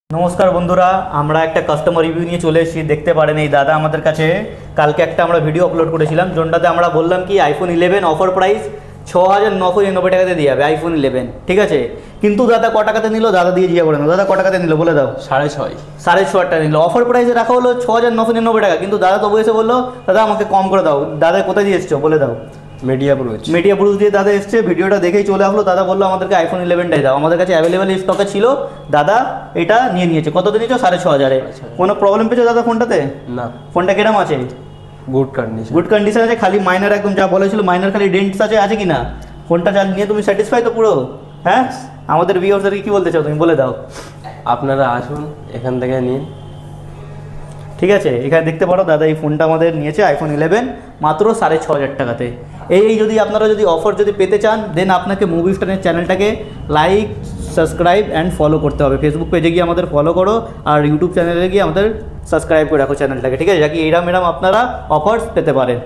নমস্কার বন্ধুরা, আমরা একটা কাস্টমার রিভিউ নিয়ে চলে এসেছি। দেখতে পারেন এই দাদা আমাদের কাছে কালকে একটা আমরা ভিডিও আপলোড করেছিলাম, যেটাতে আমরা বললাম কি আইফোন 11 অফার প্রাইস 6,999 টাকাতে দিয়ে যাবে আইফোন 11, ঠিক আছে। কিন্তু দাদা ক টাকাতে নিল, দাদা দিয়ে জিজ্ঞাসা করে না, দাদা ক টাকাতে নিল বলে দাও। 6,500 6,500 টাকা নিল। অফার প্রাইসে রাখা হলো 6,999 টাকা, কিন্তু দাদা তবু এসে বললো দাদা আমাকে কম করে দাও। দাদা কোথায় দিয়ে এসছো বলে দাও। মিডিয়া ব্রুজ দিয়ে দাদা এসছে, ভিডিওটা দেখেই চলে আসলো। দাদা বললো আমাদেরকে আইফোন 11টাই দাও। আমাদের কাছে অ্যাভেলেবেল স্টকে ছিল, দাদা এটা নিয়ে নিয়েছে। কততে নিয়েছো? 6,500-এ। কোনো প্রবলেম পেয়েছো দাদা ফোনটাতে? না, ফোনটা কিরম আছে? গুড কন্ডিশন আছে, খালি মাইনার একদম যা বলেছিল মাইনার খালি ডেন্টস আছে কি না? ফোনটা নিয়ে তুমি স্যাটিসফাই তো পুরো? হ্যাঁ, আমাদের ভিউয়ার্সদেরকে কি বলতে চাও তুমি বলে দাও। আপনারা আসুন, এখান থেকে নিন, ঠিক আছে। এখানে দেখতে পারো দাদা এই ফোনটা আমাদের নিয়েছে আইফোন 11 মাত্র 6,500 টাকাতে। এই যদি আপনারা যদি অফার যদি পেতে চান, দেন আপনাকে মুভি স্টারের চ্যানেলটাকে লাইক, সাবস্ক্রাইব অ্যান্ড ফলো করতে হবে। ফেসবুক পেজে গিয়ে আমাদের ফলো করো, আর ইউটিউব চ্যানেলে গিয়ে আমাদের সাবস্ক্রাইব করে রাখো চ্যানেলটাকে, ঠিক আছে, যাতে এরম আপনারা অফার্স পেতে পারেন।